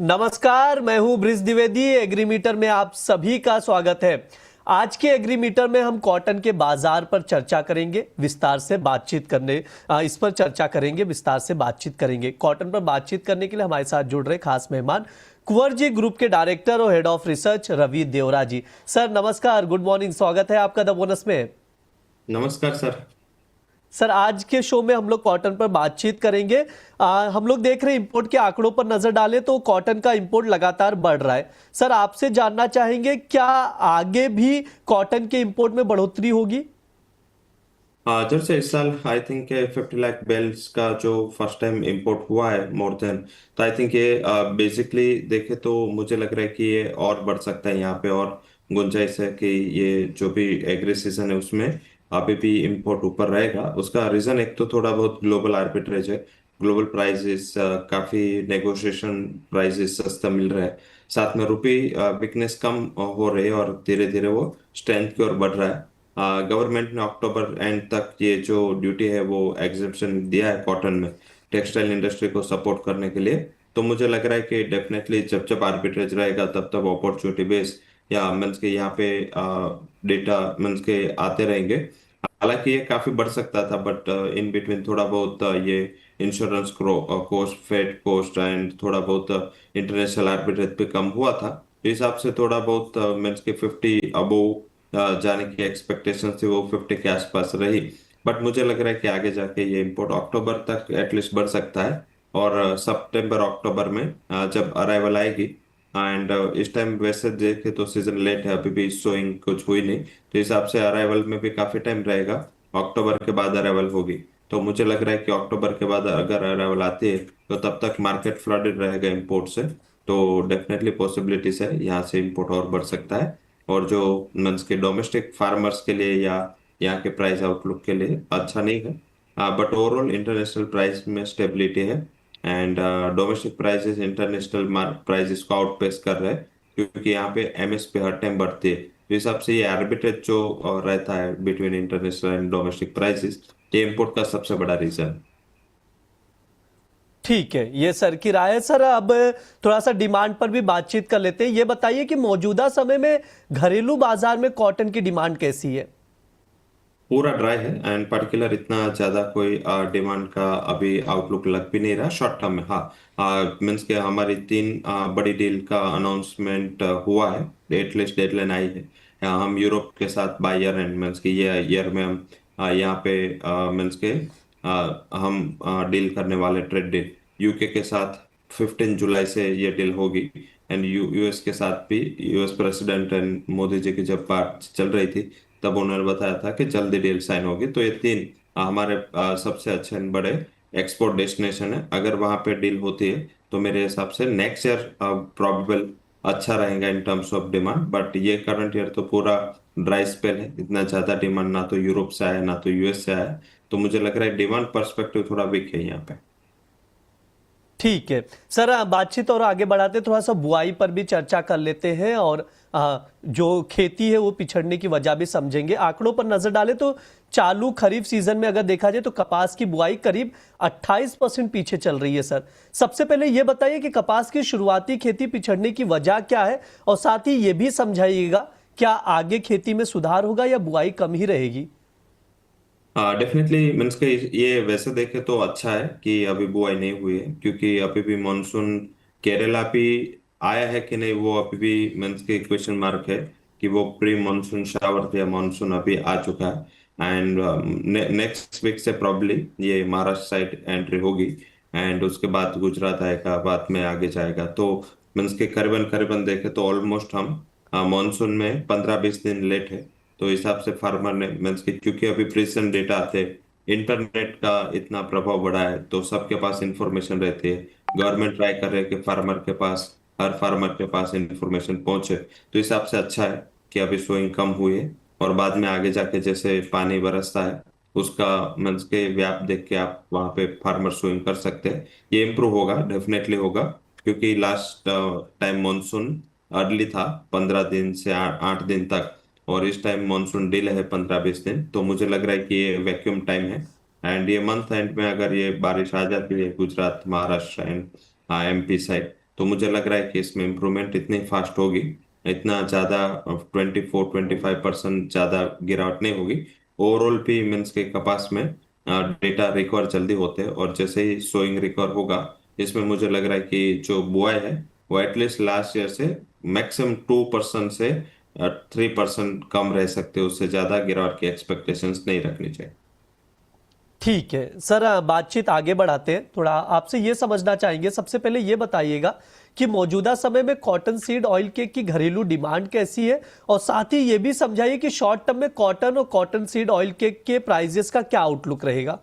नमस्कार, मैं हूं ब्रिज द्विवेदी। एग्रीमीटर में आप सभी का स्वागत है। आज के एग्रीमीटर में हम कॉटन के बाजार पर चर्चा करेंगे, विस्तार से बातचीत करने इस पर चर्चा करेंगे, विस्तार से बातचीत करेंगे। कॉटन पर बातचीत करने के लिए हमारे साथ जुड़ रहे खास मेहमान कुंवर जी ग्रुप के डायरेक्टर और head of research Ravi Devra ji. Sir नमस्कार, गुड मॉर्निंग, स्वागत है आपका द बोनस में। नमस्कार सर। सर आज के शो में हम लोग कॉटन पर बातचीत करेंगे। हम लोग देख रहे हैं इंपोर्ट के आंकड़ों पर नजर डालें तो कॉटन का इंपोर्ट लगातार बढ़ रहा है। सर आपसे जानना चाहेंगे क्या आगे भी कॉटन के इंपोर्ट में बढ़ोतरी होगी? जब से इस साल आई थिंक 50 लाख बेल्स का जो फर्स्ट टाइम इंपोर्ट हुआ है मोर देन, तो आई थिंक ये बेसिकली देखे तो मुझे लग रहा है कि ये और बढ़ सकता है। यहाँ पे और गुंजाइश है कि ये जो भी एग्री सीजन है उसमें अभी भी इंपोर्ट ऊपर रहेगा। उसका रीजन एक तो थोड़ा बहुत ग्लोबल आर्बिट्रेज है। ग्लोबल प्राइसेस काफी नेगोशिएशन प्राइसेस सस्ता मिल रहा है। साथ में रुपी वीकनेस कम हो रही है और धीरे धीरे वो स्ट्रेंथ की ओर बढ़ रहा है। गवर्नमेंट ने अक्टूबर एंड तक ये जो ड्यूटी है वो एग्जेम्पशन दिया है कॉटन में, टेक्सटाइल इंडस्ट्री को सपोर्ट करने के लिए। तो मुझे लग रहा है कि डेफिनेटली जब जब आर्बिट्रेज रहेगा तब तब अपॉर्चुनिटी बेस या मीन्स के यहाँ पे डेटा मीन्स के आते रहेंगे। हालांकि ये काफी बढ़ सकता था बट इन बिटवीन थोड़ा बहुत ये insurance cost, fed cost and थोड़ा बहुत इंटरनेशनल आर्बिट्रेज पे कम हुआ था। इस हिसाब से थोड़ा बहुत मीन्स के 50 अबोव जाने की एक्सपेक्टेशन थी, वो 50 के आसपास रही। बट मुझे लग रहा है कि आगे जाके ये इंपोर्ट अक्टूबर तक एटलीस्ट बढ़ सकता है। और सितंबर अक्टूबर में जब अराइवल आएगी एंड इस टाइम वैसे देखे तो सीजन लेट है, अभी भी सोइंग कुछ हुई नहीं, तो इस हिसाब से अराइवल में भी काफी टाइम रहेगा। अक्टूबर के बाद अराइवल होगी। तो मुझे लग रहा है कि अक्टूबर के बाद अगर अराइवल आती है तो तब तक मार्केट फ्लडेड रहेगा इंपोर्ट से। तो डेफिनेटली पॉसिबिलिटीज है यहाँ से इंपोर्ट और बढ़ सकता है। और जो मीन्स के डोमेस्टिक फार्मर्स के लिए या यहाँ के प्राइस आउटलुक के लिए अच्छा नहीं है। बट ओवरऑल इंटरनेशनल प्राइस में स्टेबिलिटी है and domestic prices international prices को आउटपेस कर रहे हैं, क्योंकि यहाँ पे एमएसपी हर टाइम बढ़ती है। तो इस हिसाब से ये आर्बिट्रेज जो रहता है between international and domestic prices, ये इंपोर्ट का सबसे बड़ा रीजन। ठीक है, ये सर की राय है। सर अब थोड़ा सा डिमांड पर भी बातचीत कर लेते हैं। ये बताइए कि मौजूदा समय में घरेलू बाजार में कॉटन की डिमांड कैसी है? पूरा ड्राई है एंड पर्टिकुलर इतना ज्यादा कोई डिमांड का अभी आउटलुक लग भी नहीं रहा शॉर्ट टर्म में। हाँ, मीन्स के हमारी तीन बड़ी डील का अनाउंसमेंट हुआ है, एटलीस्ट डेडलाइन आई है। हम यूरोप के साथ बाय ईयर एंड मीन्स के ये ईयर में हम यहाँ पे मीन्स के हम डील करने वाले ट्रेड डील यूके के साथ 15 जुलाई से ये डील होगी। एंड यूएस के साथ भी US president and Modi ji की जब बात चल रही थी तब उन्होंने बताया था कि जल्दी डील साइन होगी। तो ये तीन हमारे सबसे अच्छे and बड़े एक्सपोर्ट डेस्टिनेशन है। अगर वहां पे डील होती है तो मेरे हिसाब से नेक्स्ट ईयर प्रोबेबल अच्छा रहेगा in terms of demand. But ये करंट ईयर तो पूरा ड्राई स्पेल है, इतना ज्यादा डिमांड ना तो यूरोप से आया ना तो यूएस से आया। तो मुझे लग रहा है डिमांड पर्सपेक्टिव थोड़ा वीक है यहाँ पे। ठीक है सर, बातचीत और आगे बढ़ाते थोड़ा सा बुआई पर भी चर्चा कर लेते हैं और जो खेती है वो पिछड़ने की वजह भी समझेंगे। आंकड़ों पर नजर डालें तो चालू खरीफ सीजन में अगर देखा जाए तो कपास की बुआई करीब 28% पीछे चल रही है। सर सबसे पहले ये बताइए कि कपास की शुरुआती खेती पिछड़ने की वजह क्या है, और साथ ही ये भी समझाइएगा क्या आगे खेती में सुधार होगा या बुआई कम ही रहेगी? डेफिनेटली मीन्स के ये वैसे देखे तो अच्छा है कि अभी बुआई नहीं हुई है, क्योंकि अभी भी मानसून केरला भी आया है कि नहीं वो अभी भी मीन्स के क्वेश्चन मार्क है कि वो प्री मानसून शावर थे या मानसून अभी आ चुका है। एंड नेक्स्ट वीक से प्रॉब्ली ये महाराष्ट्र साइड एंट्री होगी एंड उसके बाद गुजरात आएगा, बाद में आगे जाएगा। तो मीन्स के करीबन करीबन देखे तो ऑलमोस्ट हम मानसून में 15-20 दिन लेट है। तो हिसाब से फार्मर ने मीन्स की, क्योंकि अभी प्रिसिजन डेटा आते, इंटरनेट का इतना प्रभाव बढ़ा है तो सबके पास इंफॉर्मेशन रहती है। गवर्नमेंट ट्राई कर रहे हैं कि फार्मर के पास, हर फार्मर के पास इंफॉर्मेशन पहुंचे। तो हिसाब से अच्छा है कि अभी सोइंग कम हुई है और बाद में आगे जाके जैसे पानी बरसता है उसका मीन्स के व्याप देख के आप वहां पे फार्मर सोइंग कर सकते हैं। ये इम्प्रूव होगा, डेफिनेटली होगा, क्योंकि लास्ट टाइम मानसून अर्ली था 15 दिन से 8 दिन तक, और इस टाइम मानसून डिले है 15-20 दिन। तो मुझे लग रहा है कि ये वैक्यूम टाइम है एंड ये मंथ एंड में अगर ये बारिश आ जाती है Gujarat, Maharashtra and MP side, तो मुझे लग रहा है कि इसमें इम्प्रूवमेंट इतनी फास्ट होगी, इतना ज़्यादा 24-25% ज़्यादा गिरावट नहीं होगी। ओवरऑल भी मीन्स के कपास में डेटा रिकवर जल्दी होते हैं, और जैसे ही सोइंग रिकवर होगा, इसमें मुझे लग रहा है कि जो बुआई है वो एटलीस्ट लास्ट ईयर से मैक्सिमम 2% से 3% कम रह सकते हैं। उससे ज़्यादा गिरावट की एक्सपेक्टेशंस नहीं रखनी चाहिए। ठीक है सर, बातचीत आगे बढ़ाते हैं। थोड़ा आपसे ये समझना चाहेंगे, सबसे पहले ये बताइएगा कि मौजूदा समय में कॉटन सीड ऑयल केक की घरेलू डिमांड कैसी है, और साथ ही ये भी समझाइए कि शॉर्ट टर्म में कॉटन और कॉटन सीड ऑयल केक के प्राइजेस का क्या आउटलुक रहेगा।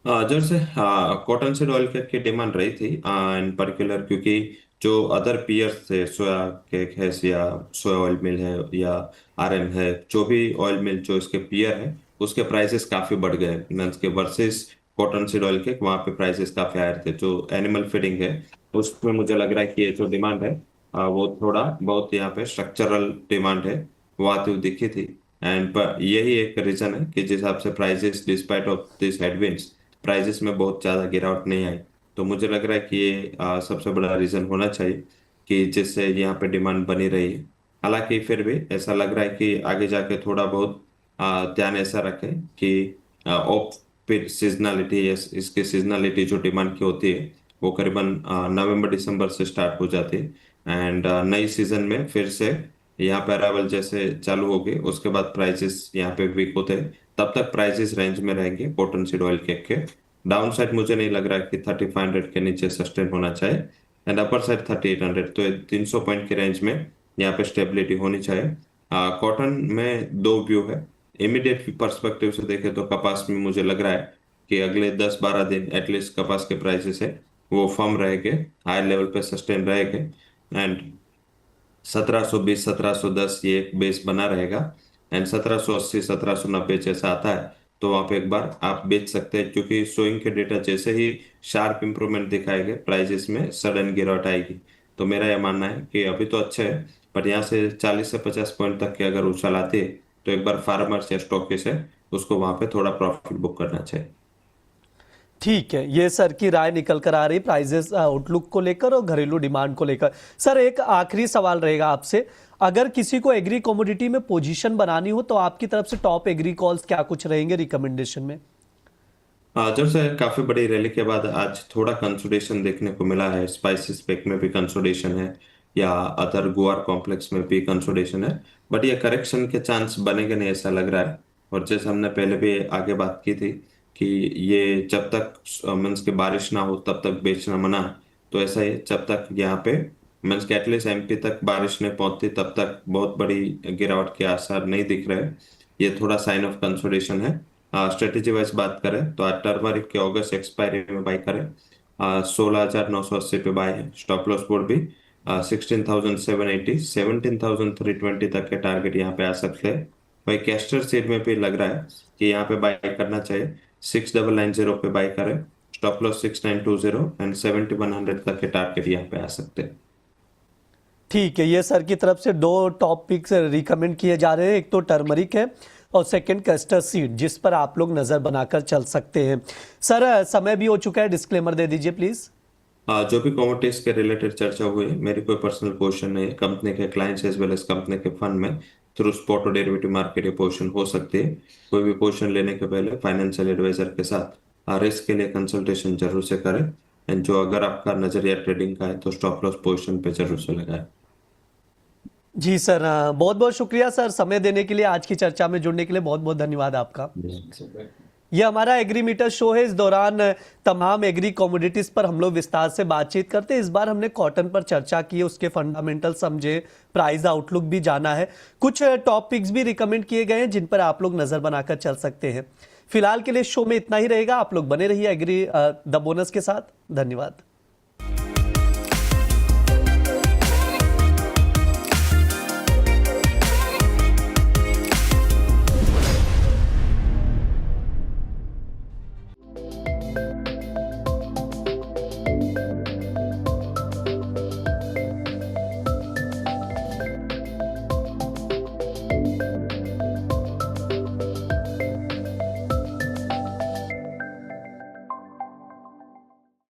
जैसे कॉटन सीड ऑयल केक की डिमांड रही थी इन पर्टिकुलर, क्योंकि जो अदर पीयर्स थे, सोया केक है या सोया ऑयल मिल है या आरएम है, जो भी ऑयल मिल जो इसके पीयर है, उसके प्राइसेस काफी बढ़ गए मीन्स के versus cotton seed oil cake. वहाँ पे प्राइसेस काफी हायर थे। जो एनिमल फीडिंग है उसमें मुझे लग रहा है कि ये जो डिमांड है वो थोड़ा बहुत यहाँ पे स्ट्रक्चरल डिमांड है, वो आती हुई दिखी थी। एंड यही एक रीजन है कि जिस हिसाब से prices despite of this headwinds, prices में बहुत ज़्यादा गिरावट नहीं आई। तो मुझे लग रहा है कि ये सबसे बड़ा रीज़न होना चाहिए कि जिससे यहाँ पे डिमांड बनी रही है। हालांकि फिर भी ऐसा लग रहा है कि आगे जाके थोड़ा बहुत ध्यान ऐसा रखें कि ऑफ फिर सीजनलिटी, इसकी सीजनलिटी जो डिमांड की होती है वो करीबन नवंबर दिसंबर से स्टार्ट हो जाती है। एंड नई सीजन में फिर से यहाँ पे अरावल जैसे चालू होगी, उसके बाद प्राइसेस यहाँ पे वीक होते हैं। तब तक प्राइसेस रेंज में रहेंगे कॉटन सीड ऑयल केक के। डाउन साइड मुझे नहीं लग रहा है कि 3500 के नीचे सस्टेन होना चाहिए, एंड अपर साइड 3800, तो 300 पॉइंट की रेंज में यहाँ पे स्टेबिलिटी होनी चाहिए। कॉटन में दो व्यू है। इमीडिएट पर्सपेक्टिव से देखें तो कपास में मुझे लग रहा है कि अगले 10-12 दिन एटलीस्ट कपास के प्राइसेस है वो फर्म रहेंगे, हाई लेवल पे सस्टेन रहेंगे। एंड 1720 1710 ये एक बेस बना रहेगा। एंड 1780 1790 जैसा आता है तो वहां पे एक बार आप बेच सकते हैं, क्योंकि सोइंग के डेटा जैसे ही शार्प इंप्रूवमेंट दिखाएंगे प्राइजेस में सडन गिरावट आएगी। तो मेरा यह मानना है कि अभी तो अच्छे है, बट यहाँ से 40 से 50 पॉइंट तक के अगर उछाल आती है तो एक बार फार्मर्स या स्टॉकिस्ट है उसको वहां पे थोड़ा प्रॉफिट बुक करना चाहिए। ठीक है, ये सर की राय निकल कर आ रही प्राइजेस आउटलुक को लेकर और घरेलू डिमांड को लेकर। सर एक आखिरी सवाल रहेगा आपसे, अगर किसी को एग्री कमोडिटी में पोजीशन बनानी हो तो आपकी तरफ से टॉप एग्री कॉल्स क्या कुछ रहेंगे रिकमेंडेशन में। जब से काफी बड़ी रैली के बाद आज थोड़ा कंसोलिडेशन देखने को मिला है। स्पाइसेस पेक में भी कंसोलिडेशन है, या अदर गुआर कॉम्प्लेक्स में भी कंसोलिडेशन है, बट ये करेक्शन के चांस बनेंगे नहीं ऐसा लग रहा है। और जैसे हमने पहले भी आगे बात की थी कि ये जब तक मीन्स के बारिश ना हो तब तक बेचना मना है। तो ऐसा ही जब तक यहाँ पे मीन्स के एटलीस्ट एमपी तक बारिश नहीं पहुंचती तब तक बहुत बड़ी गिरावट के आसार नहीं दिख रहे। ये थोड़ा साइन ऑफ कंसोलिडेशन है। स्ट्रेटेजी वाइज बात करें तो आज टर्मरिक के अगस्त एक्सपायरी में बाई करें, 16,980 पे बाय है। स्टॉप लॉस बोर्ड भी 16,780 17,320 तक के टारगेट यहाँ पे आ सकते हैं। भाई कैस्टर सीड में भी लग रहा है कि यहाँ पे बाय करना चाहिए। 6,990 पे बाय करें, स्टॉप लॉस 6,920 एंड 7,100 तक के टारगेट यहाँ पे आ सकते हैं। ठीक है, ये सर की तरफ से दो टॉपिक्स रिकमेंड किए जा रहे हैं, एक तो टर्मरिक है और सेकंड कैस्टर सीड, जिस पर आप लोग नजर बनाकर चल सकते हैं। सर समय भी हो चुका है, डिस्क्लेमर दे दीजिए प्लीज। जो भी कमोडिटीज के रिलेटेड चर्चा हुई, मेरी कोई पर्सनल पोजीशन नहीं है। कंपनी के clients as well as company के फंड में थ्रू स्पॉट और डेरिवेटिव मार्केट ये पोजीशन हो सकती है। कोई भी पोजीशन लेने के पहले फाइनेंशियल एडवाइजर के साथ रिस्क के लिए कंसल्टेशन जरूर से करें। एंड जो अगर आपका नजरिया ट्रेडिंग का है तो स्टॉप लॉस पोजीशन पे जरूर से लगाएं। जी सर, बहुत बहुत शुक्रिया सर समय देने के लिए, आज की चर्चा में जुड़ने के लिए बहुत बहुत धन्यवाद आपका। ये हमारा एग्री मीटर शो है। इस दौरान तमाम एग्री कमोडिटीज पर हम लोग विस्तार से बातचीत करते हैं। इस बार हमने कॉटन पर चर्चा की है, उसके फंडामेंटल समझे, प्राइस आउटलुक भी जाना है, कुछ टॉपिक्स भी रिकमेंड किए गए हैं जिन पर आप लोग नजर बनाकर चल सकते हैं। फिलहाल के लिए शो में इतना ही रहेगा। आप लोग बने रहिए एग्री द बोनस के साथ। धन्यवाद।